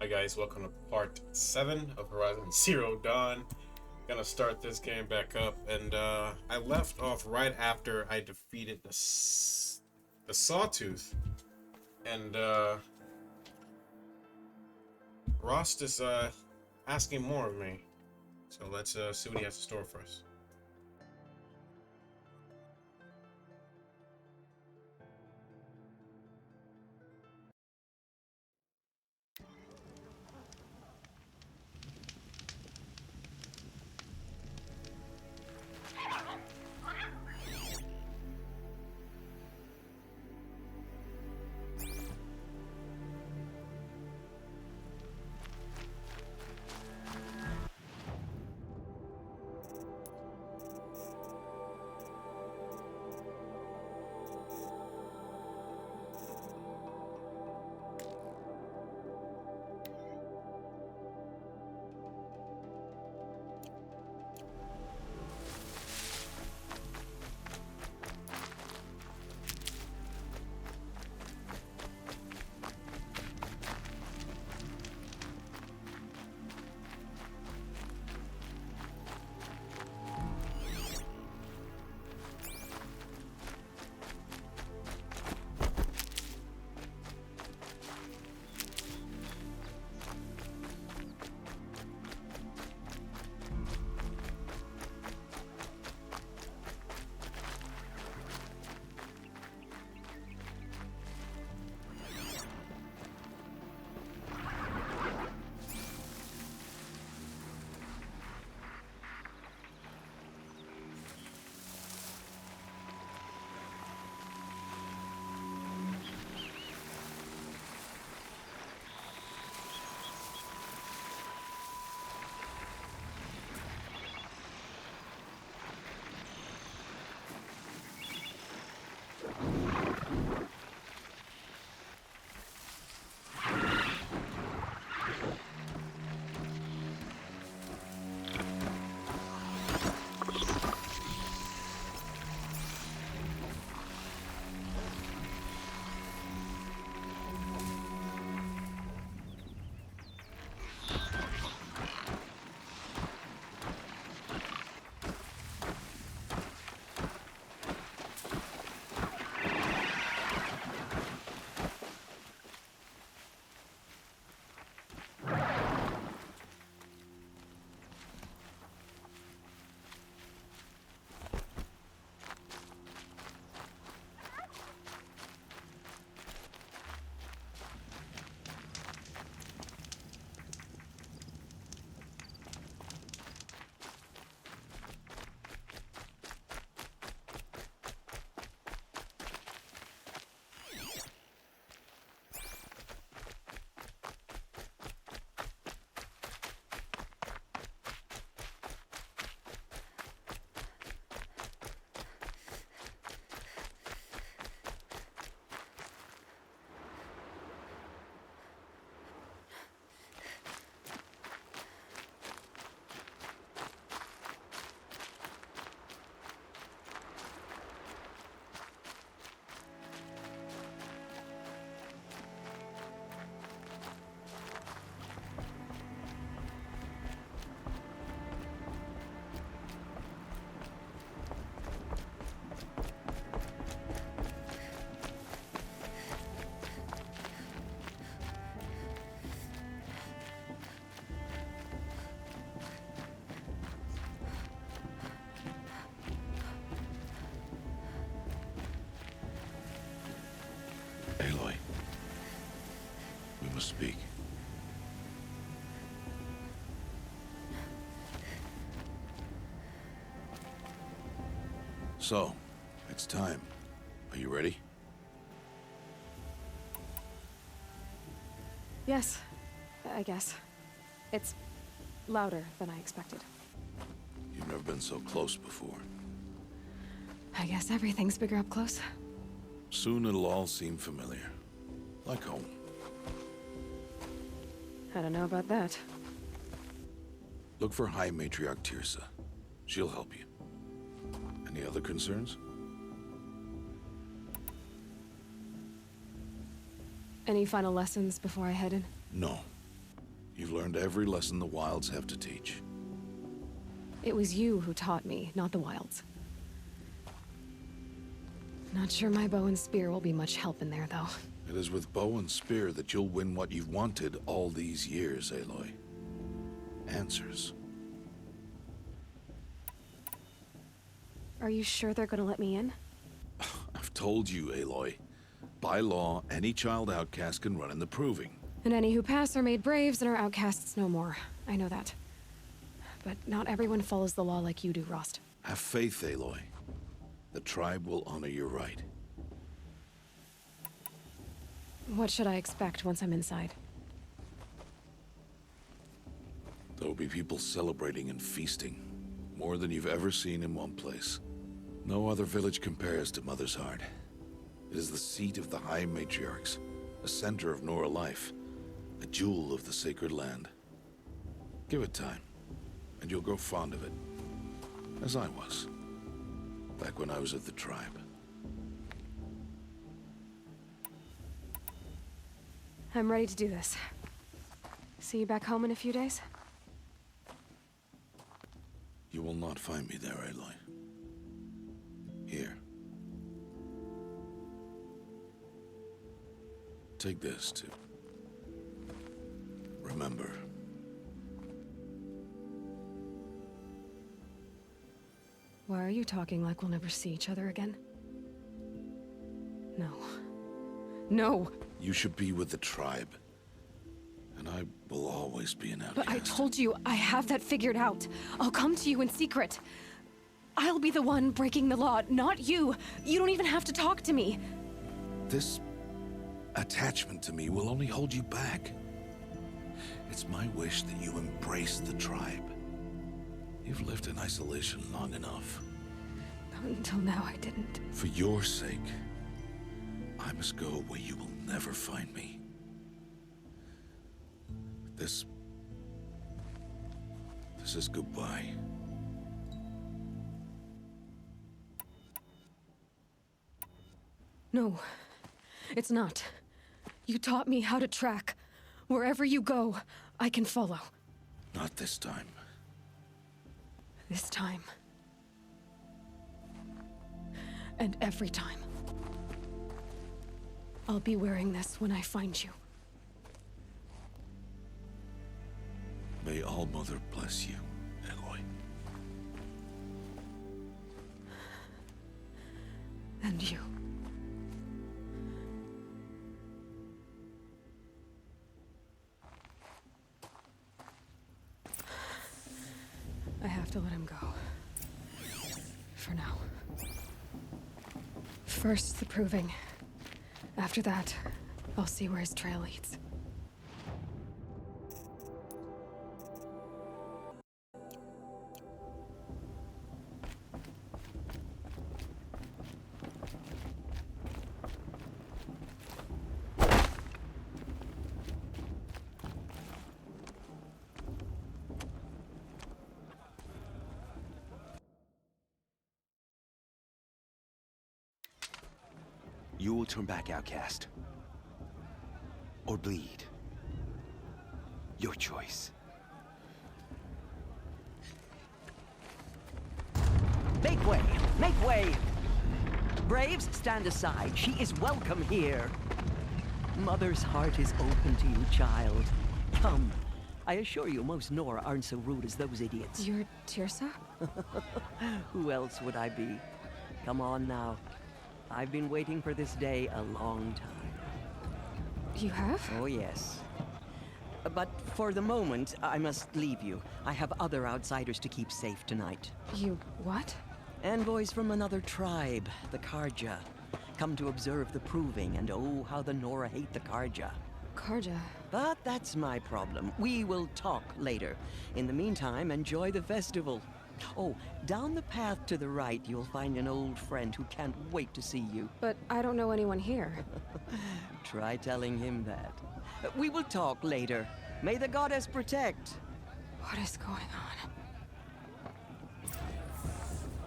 Hi guys, welcome to part 7 of Horizon Zero Dawn. Gonna start this game back up, and I left off right after I defeated the Sawtooth, and Rost is asking more of me. So let's see what he has in store for us. Aloy, we must speak. So, it's time. Are you ready? Yes, I guess. It's louder than I expected. You've never been so close before. I guess everything's bigger up close. Soon it'll all seem familiar. Like home. I don't know about that. Look for High Matriarch Tirsa. She'll help you. Any other concerns? Any final lessons before I head in? No. You've learned every lesson the wilds have to teach. It was you who taught me, not the wilds. Not sure my bow and spear will be much help in there, though. It is with bow and spear that you'll win what you've wanted all these years, Aloy. Answers. Are you sure they're gonna let me in? I've told you, Aloy. By law, any child outcast can run in the proving. And any who pass are made braves and are outcasts no more. I know that. But not everyone follows the law like you do, Rost. Have faith, Aloy. The tribe will honor your right. What should I expect once I'm inside? There will be people celebrating and feasting. More than you've ever seen in one place. No other village compares to Mother's Heart. It is the seat of the High Matriarchs, a center of Nora life, a jewel of the sacred land. Give it time, and you'll grow fond of it. As I was, back when I was of the tribe. I'm ready to do this. See you back home in a few days? You will not find me there, Aloy. Here. Take this, too. Remember. Why are you talking like we'll never see each other again? No. No! You should be with the tribe. And I will always be an outcast. But I told you, I have that figured out. I'll come to you in secret. I'll be the one breaking the law, not you. You don't even have to talk to me. This attachment to me will only hold you back. It's my wish that you embrace the tribe. You've lived in isolation long enough. Until now, I didn't. For your sake, I must go where you will never find me. This is goodbye. No, it's not. You taught me how to track. Wherever you go, I can follow. Not this time. This time. And every time. I'll be wearing this when I find you. May All-Mother bless you, Aloy. And you. I have to let him go. For now. First, the proving. After that, I'll see where his trail leads. You will turn back, outcast. Or bleed. Your choice. Make way! Make way! Braves, stand aside. She is welcome here. Mother's heart is open to you, child. Come. I assure you, most Nora aren't so rude as those idiots. You're Tirsa? Who else would I be? Come on now. I've been waiting for this day a long time. You have? Oh, yes. But for the moment, I must leave you. I have other outsiders to keep safe tonight. You what? Envoys from another tribe, the Karja. Come to observe the proving, and oh, how the Nora hate the Karja. Karja. But that's my problem. We will talk later. In the meantime, enjoy the festival. Oh, down the path to the right, you'll find an old friend who can't wait to see you. But I don't know anyone here. Try telling him that. We will talk later. May the goddess protect. What is going on?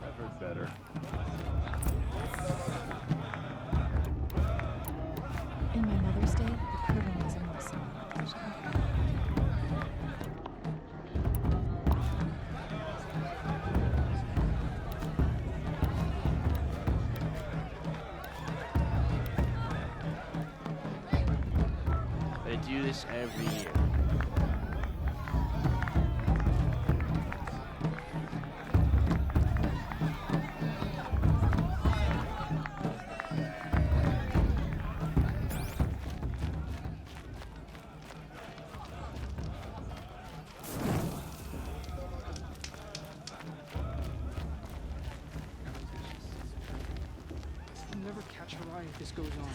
I've heard better. In my mother's day, the proving was a awesome occasion. this every year. I'll never catch her eye if this goes on.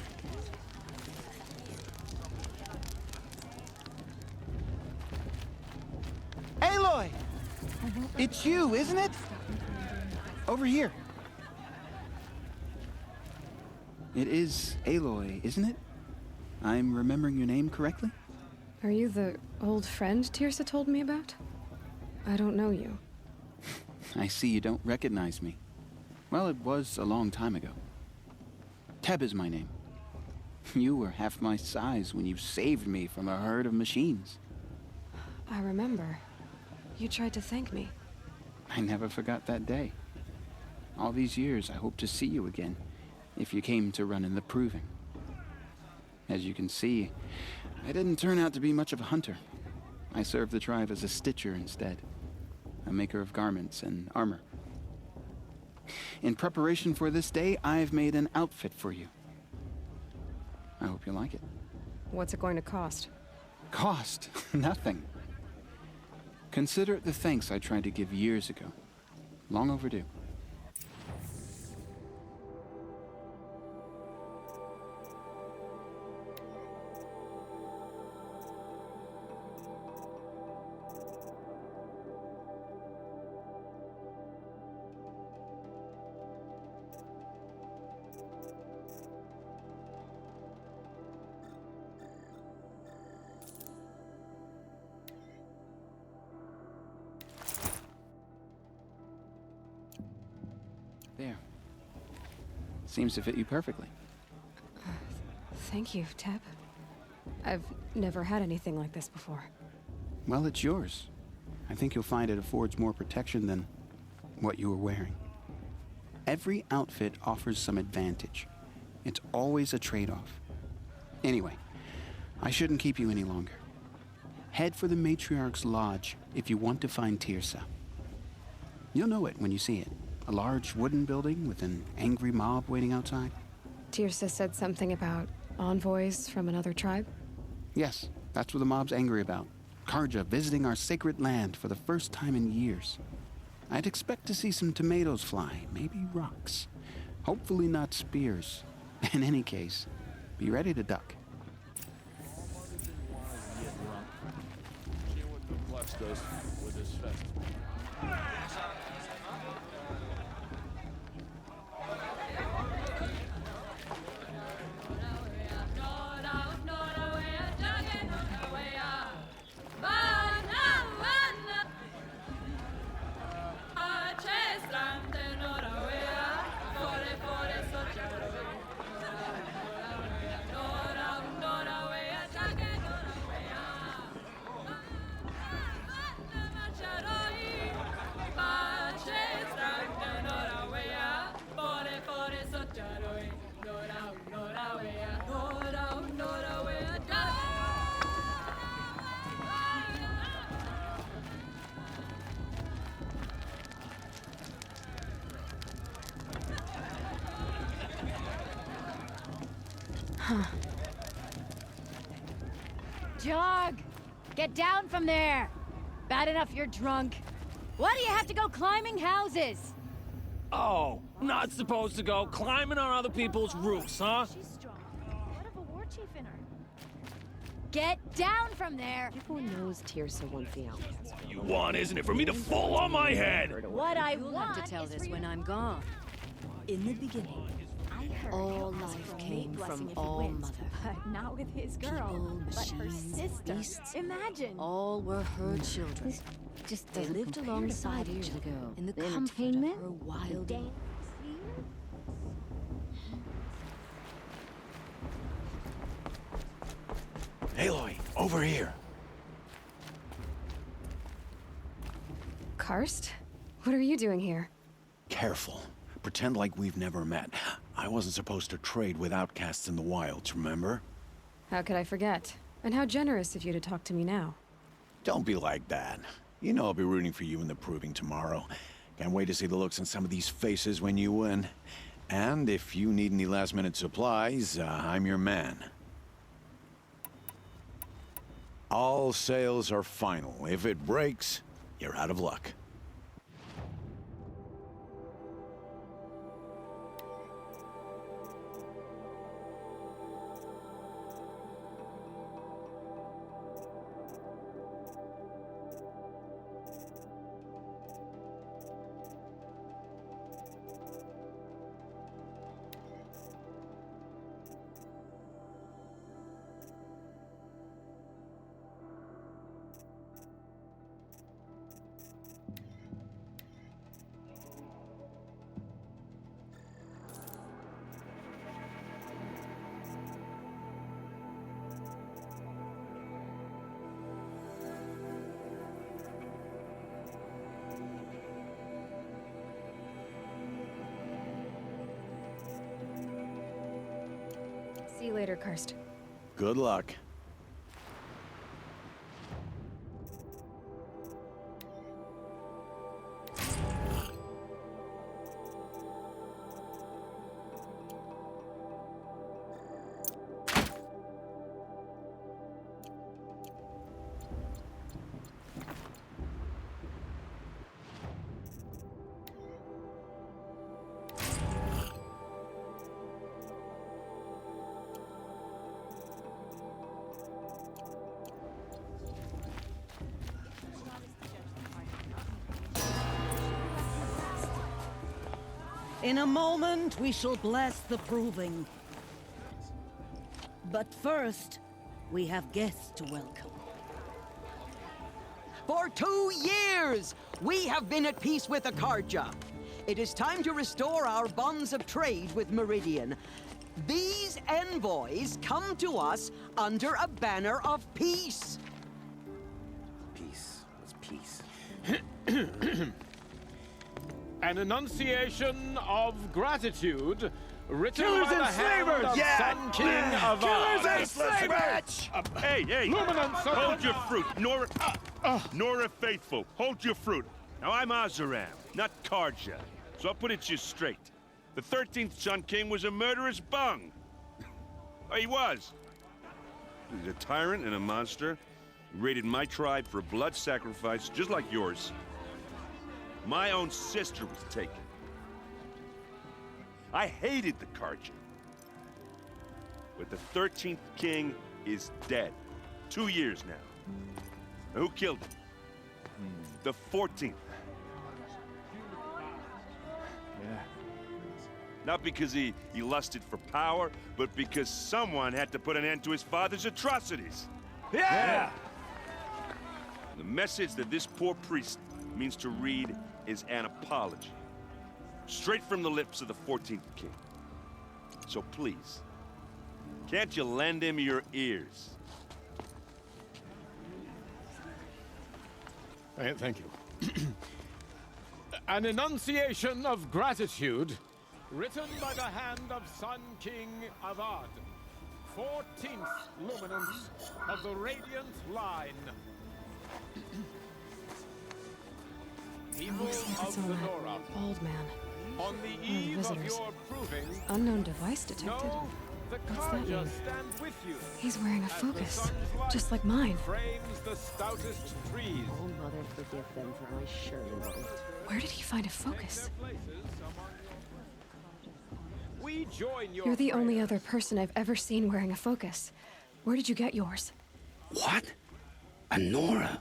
Aloy! It's you, isn't it? Over here. It is Aloy, isn't it? I'm remembering your name correctly? Are you the old friend Tirsa told me about? I don't know you. I see you don't recognize me. Well, it was a long time ago. Teb is my name. You were half my size when you saved me from a herd of machines. I remember. You tried to thank me. I never forgot that day. All these years, I hope to see you again, if you came to run in the Proving. As you can see, I didn't turn out to be much of a hunter. I served the tribe as a stitcher instead, a maker of garments and armor. In preparation for this day, I've made an outfit for you. I hope you like it. What's it going to cost? Cost? Nothing. Consider it the thanks I tried to give years ago. Long overdue. There. Seems to fit you perfectly. Thank you, Teb. I've never had anything like this before. Well, it's yours. I think you'll find it affords more protection than what you were wearing. Every outfit offers some advantage. It's always a trade-off. Anyway, I shouldn't keep you any longer. Head for the Matriarch's Lodge if you want to find Tirsa. You'll know it when you see it. A large wooden building with an angry mob waiting outside. Tirsa said something about envoys from another tribe? Yes, that's what the mob's angry about. Karja visiting our sacred land for the first time in years. I'd expect to see some tomatoes fly, maybe rocks. Hopefully not spears. In any case, be ready to duck. See what the Flex does with this festival. Jog! Get down from there! Bad enough you're drunk. Why do you have to go climbing houses? Oh, not supposed to go climbing on other people's roofs, huh? She's strong. Head of a war chief in her. Get down from there! Everyone knows Tirsa wants the outcast. You want, isn't it, for me to fall on my head? What I You'll want have to tell is this for when you- I'm gone. In the beginning, all life came from All Mother. But not with his girl. People, But her machines, sister. beasts. Imagine. All were her children. Just They lived alongside each other in the comfort entertainment, of her wild. dance. Aloy, over here. Karst? What are you doing here? Careful. Pretend like we've never met. I wasn't supposed to trade with outcasts in the wilds, remember? How could I forget? And how generous of you to talk to me now. Don't be like that. You know I'll be rooting for you in the proving tomorrow. Can't wait to see the looks on some of these faces when you win. And if you need any last-minute supplies, I'm your man. All sales are final. If it breaks, you're out of luck. See you later, Karst. Good luck. In a moment, we shall bless the proving. But first, we have guests to welcome. For 2 years, we have been at peace with Akarja. It is time to restore our bonds of trade with Meridian. These envoys come to us under a banner of peace. Peace. What's peace? An enunciation of gratitude written Killers by the and hand slavers! of Yeah! Sun King of Killers Ard. and slavers! Hey, hey! Luminance of Hold your fruit, Nora. Nora Faithful, hold your fruit. Now I'm Azaram, not Karja, so I'll put it to you straight. The 13th Sun King was a murderous bung. He was. He's a tyrant and a monster. He raided my tribe for a blood sacrifice, just like yours. My own sister was taken. I hated the Karja. But the 13th king is dead. 2 years now. Now, who killed him? The 14th. Yeah. Not because he lusted for power, but because someone had to put an end to his father's atrocities. Yeah! The message that this poor priest means to read is an apology. Straight from the lips of the 14th king. So please, can't you lend him your ears? Thank you. An enunciation of gratitude written by the hand of Sun King of Ard, 14th luminance of the Radiant Line. People Looks like it's of on the that Nora, bald man. on the eve of visitors. your proving, Unknown device detected. know the What's that Karja mean? stand with you. He's wearing a As the focus, sun's light just like mine. frames the stoutest trees. Oh, Mother, forgive them, for I surely won't. Where did he find a focus? We join your You're the only prayers. other person I've ever seen wearing a focus. Where did you get yours? What? A Nora?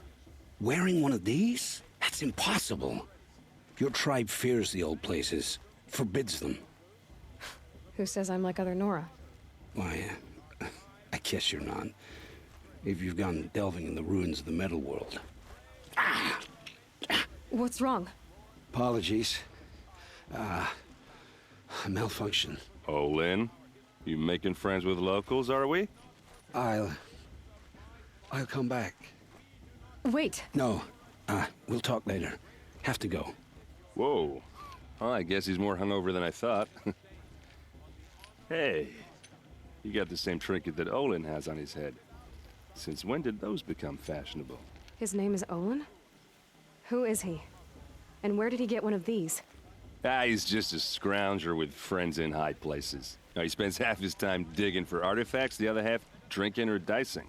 Wearing one of these? That's impossible. Your tribe fears the old places, forbids them. Who says I'm like other Nora? Why, I guess you're not. If you've gone delving in the ruins of the metal world. What's wrong? Apologies. A malfunction. Oh, Lynn, you making friends with locals, are we? I'll come back. Wait. No, we'll talk later. Have to go. Whoa. Well, I guess he's more hungover than I thought. Hey, you got the same trinket that Owen has on his head. Since when did those become fashionable? His name is Owen? Who is he? And where did he get one of these? Ah, he's just a scrounger with friends in high places. Now, he spends half his time digging for artifacts, the other half drinking or dicing.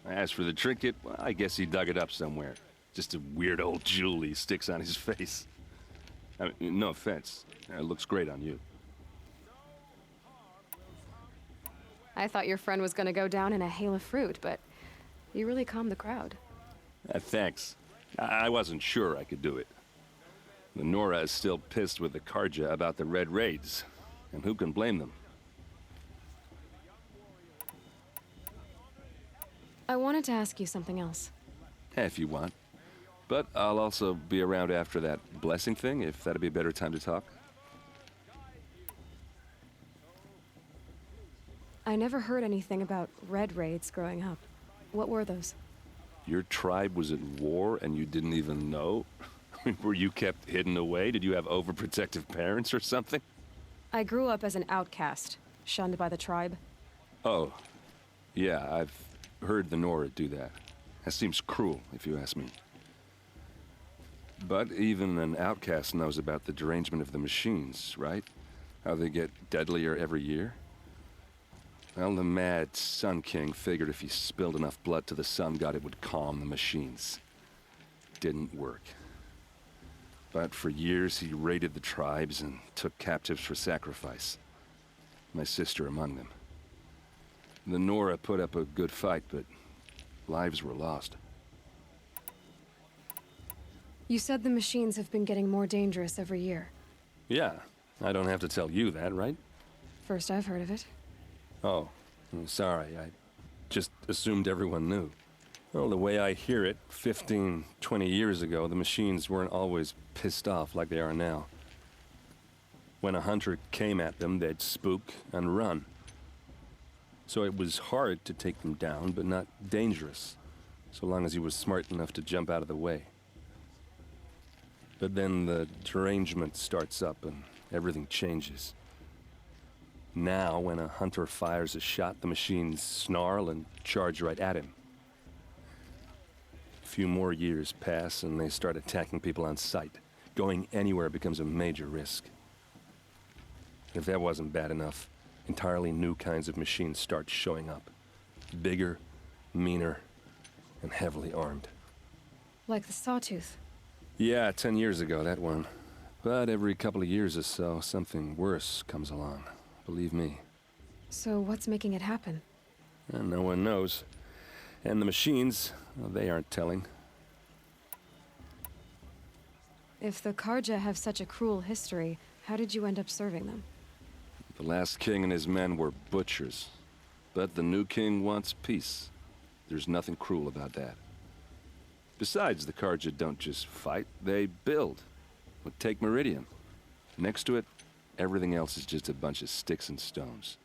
As for the trinket, well, I guess he dug it up somewhere. Just a weird old jewel he sticks on his face. I mean, no offense. It looks great on you. I thought your friend was gonna go down in a hail of fruit, but you really calmed the crowd. Thanks. I wasn't sure I could do it. The Nora is still pissed with the Karja about the Red Raids, and who can blame them? I wanted to ask you something else. If you want. But I'll also be around after that blessing thing, if that'd be a better time to talk. I never heard anything about Red Raids growing up. What were those? Your tribe was at war and you didn't even know? Were you kept hidden away? Did you have overprotective parents or something? I grew up as an outcast, shunned by the tribe. Oh, yeah, I've heard the Nora do that. That seems cruel, if you ask me. But even an outcast knows about the derangement of the machines, right? How they get deadlier every year? Well, the mad Sun King figured if he spilled enough blood to the Sun God, it would calm the machines. Didn't work. But for years, he raided the tribes and took captives for sacrifice. My sister among them. The Nora put up a good fight, but lives were lost. You said the machines have been getting more dangerous every year. Yeah, I don't have to tell you that, right? First I've heard of it. Oh, I'm sorry. I just assumed everyone knew. Well, the way I hear it, 15, 20 years ago, the machines weren't always pissed off like they are now. When a hunter came at them, they'd spook and run. So it was hard to take them down, but not dangerous, so long as he was smart enough to jump out of the way. But then the derangement starts up and everything changes. Now, when a hunter fires a shot, the machines snarl and charge right at him. A few more years pass and they start attacking people on sight. Going anywhere becomes a major risk. If that wasn't bad enough, entirely new kinds of machines start showing up. Bigger, meaner, and heavily armed. Like the Sawtooth. Yeah, 10 years ago, that one. But every couple of years or so, something worse comes along. Believe me. So what's making it happen? And no one knows. And the machines, well, they aren't telling. If the Karja have such a cruel history, how did you end up serving them? The last king and his men were butchers. But the new king wants peace. There's nothing cruel about that. Besides, the Karja don't just fight, they build. Well, take Meridian. Next to it, everything else is just a bunch of sticks and stones.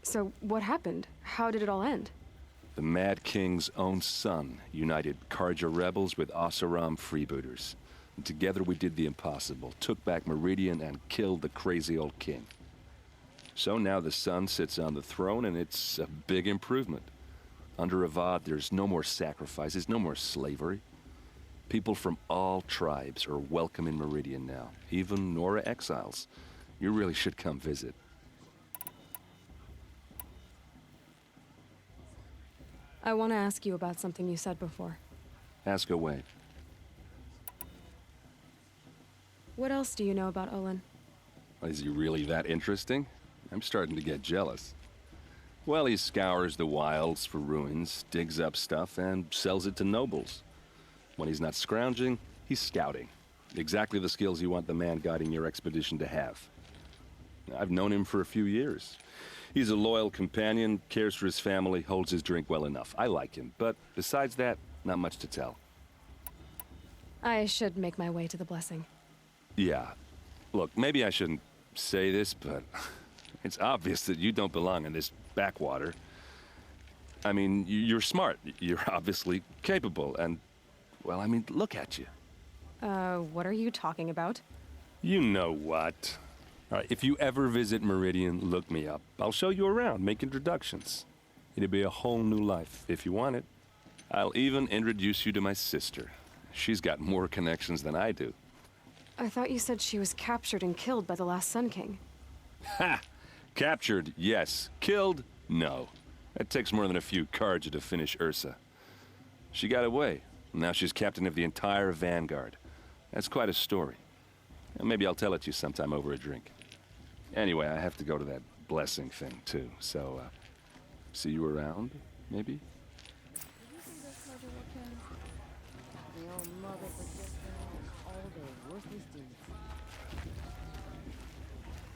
So what happened? How did it all end? The Mad King's own son united Karja rebels with Oseram freebooters. And together we did the impossible, took back Meridian and killed the crazy old king. So now the son sits on the throne and it's a big improvement. Under Avad, there's no more sacrifices, no more slavery. People from all tribes are welcome in Meridian now, even Nora exiles. You really should come visit. I want to ask you about something you said before. Ask away. What else do you know about Owen? Is he really that interesting? I'm starting to get jealous. Well, he scours the wilds for ruins, digs up stuff, and sells it to nobles. When he's not scrounging, he's scouting. Exactly the skills you want the man guiding your expedition to have. I've known him for a few years. He's a loyal companion, cares for his family, holds his drink well enough. I like him, but besides that, not much to tell. I should make my way to the blessing. Yeah. Look, maybe I shouldn't say this, but it's obvious that you don't belong in this backwater. I mean, you're smart. You're obviously capable, and, well, I mean, look at you. What are you talking about? You know what. All right, if you ever visit Meridian, look me up. I'll show you around, make introductions. It'll be a whole new life, if you want it. I'll even introduce you to my sister. She's got more connections than I do. I thought you said she was captured and killed by the last Sun King. Ha! Captured, yes. Killed, no. That takes more than a few Karja to finish Ursa. She got away. Now she's captain of the entire Vanguard. That's quite a story. Maybe I'll tell it to you sometime over a drink. Anyway, I have to go to that blessing thing, too. So, see you around, maybe?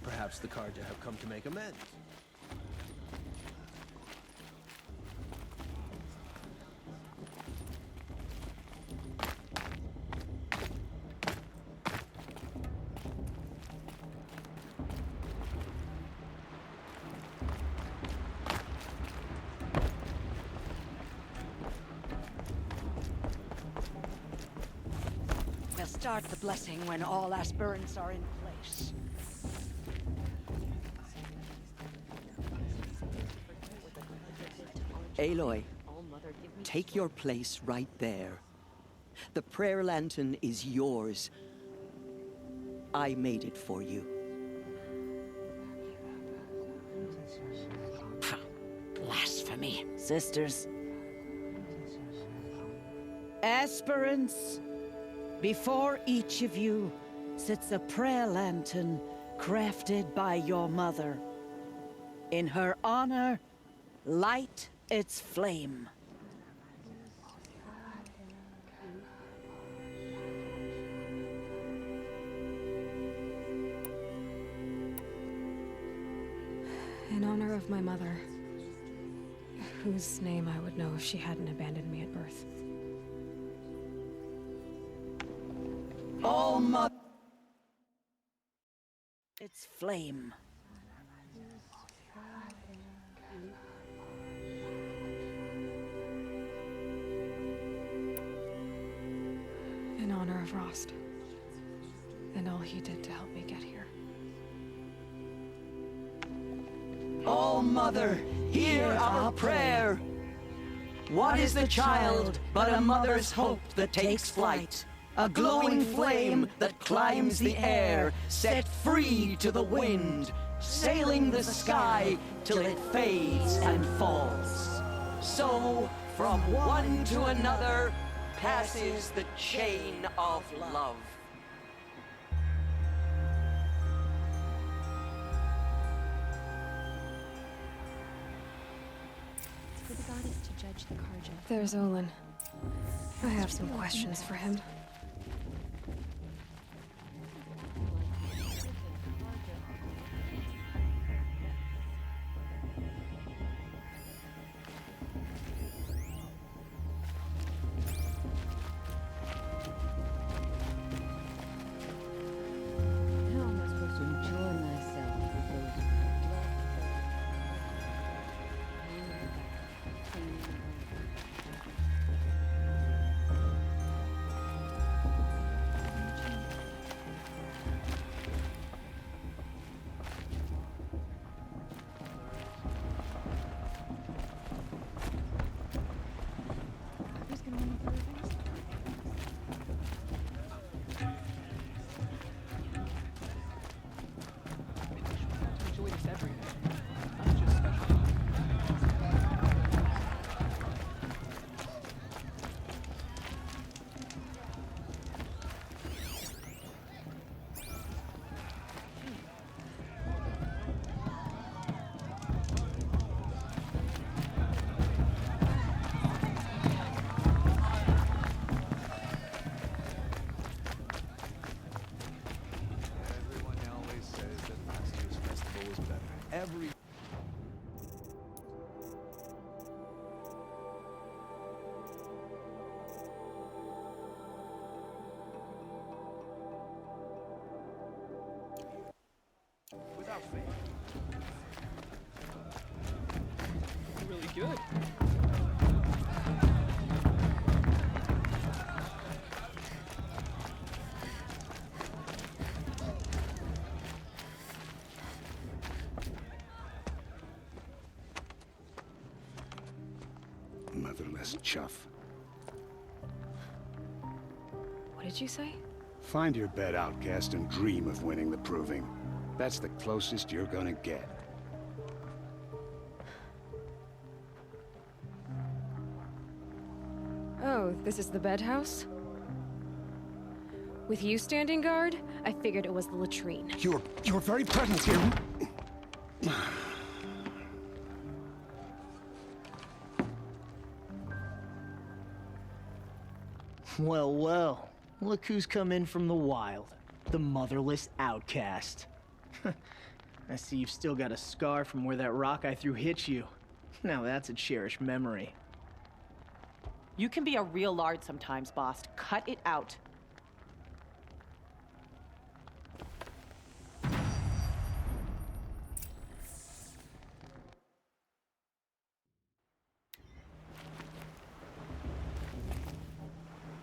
Perhaps the Karja have come to make amends. We'll start the blessing when all aspirants are in place. Aloy, take your place right there. The prayer lantern is yours. I made it for you. Blasphemy. Sisters. Aspirants, before each of you sits a prayer lantern crafted by your mother. In her honor, light its flame. In honor of my mother, whose name I would know if she hadn't abandoned me at birth. All mother, its flame. In honor of Rost, and all he did to help me get here. All Mother, hear our prayer. What is the child but a mother's hope that takes flight? A glowing flame that climbs the air, set free to the wind, sailing the sky till it fades and falls. So, from one to another, passes the chain of love. For the goddess to judge the Karja. There's Olin. I have some questions for him. How am I supposed to enjoy myself with those who's gonna win the things? Enjoy this every day, not just special. Everyone always says that last year's festival was better. Every without faith. Really good. motherless chuff. What did you say? Find your bed, outcast, and dream of winning the proving. That's the closest you're gonna get. Oh, this is the bed house? With you standing guard, I figured it was the latrine. Your very presence here. Well, well. Look who's come in from the wild. The motherless outcast. I see you've still got a scar from where that rock I threw hit you. Now that's a cherished memory. You can be a real lard sometimes, boss. Cut it out.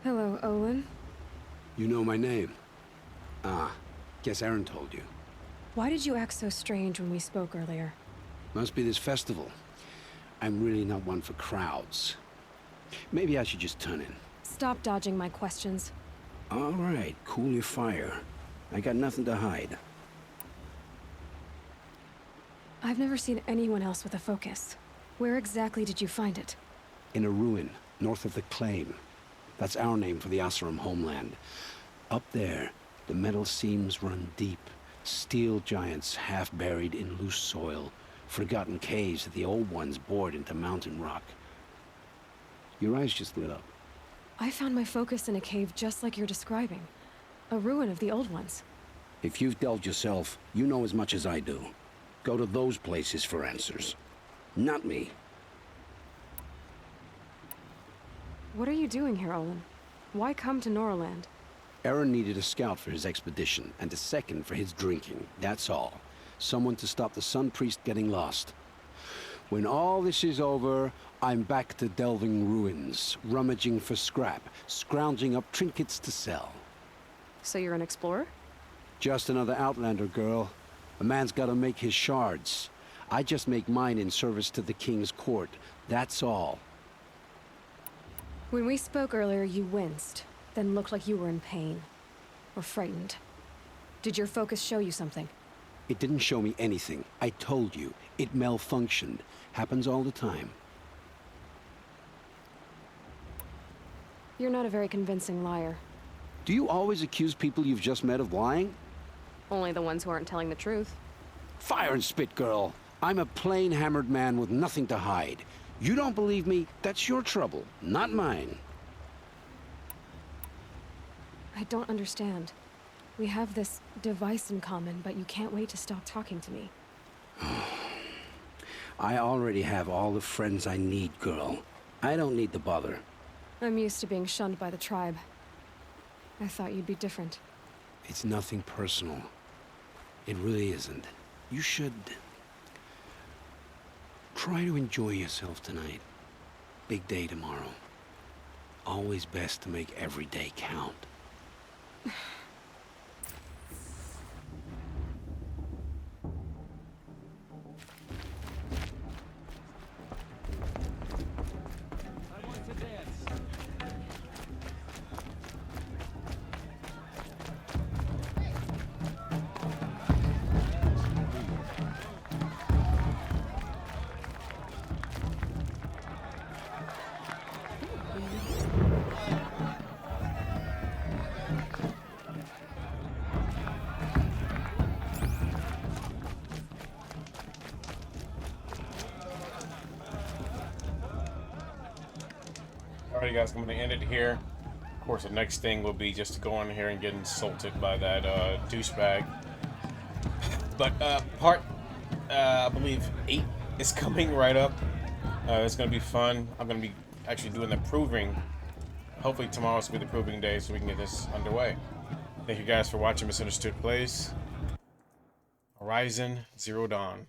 Hello, Owen. You know my name? Ah, guess Aaron told you. Why did you act so strange when we spoke earlier? Must be this festival. I'm really not one for crowds. Maybe I should just turn in. Stop dodging my questions. All right, cool your fire. I got nothing to hide. I've never seen anyone else with a focus. Where exactly did you find it? In a ruin, north of the Claim. That's our name for the Oseram homeland. Up there, the metal seams run deep. Steel giants half buried in loose soil. Forgotten caves that the old ones bored into mountain rock. Your eyes just lit up. I found my focus in a cave just like you're describing. A ruin of the old ones. If you've delved yourself, you know as much as I do. Go to those places for answers. Not me. What are you doing here, Owen? Why come to Noraland? Aaron needed a scout for his expedition, and a second for his drinking. That's all. Someone to stop the Sun Priest getting lost. When all this is over, I'm back to delving ruins, rummaging for scrap, scrounging up trinkets to sell. So you're an explorer? Just another Outlander, girl. A man's gotta make his shards. I just make mine in service to the King's court. That's all. When we spoke earlier, you winced, then looked like you were in pain. Or frightened. Did your focus show you something? It didn't show me anything. I told you. It malfunctioned. Happens all the time. You're not a very convincing liar. Do you always accuse people you've just met of lying? Only the ones who aren't telling the truth. Fire and spit, girl. I'm a plain hammered man with nothing to hide. You don't believe me? That's your trouble, not mine. I don't understand. We have this device in common, but you can't wait to stop talking to me. I already have all the friends I need, girl. I don't need the bother. I'm used to being shunned by the tribe. I thought you'd be different. It's nothing personal. It really isn't. You should try to enjoy yourself tonight. Big day tomorrow. Always best to make every day count. Alright guys, I'm going to end it here. Of course, the next thing will be just to go in here and get insulted by that douchebag. But part, I believe, 8 is coming right up. It's going to be fun. I'm going to be actually doing the proving. Hopefully tomorrow's going to be the proving day so we can get this underway. Thank you guys for watching Misunderstood Plays. Horizon Zero Dawn.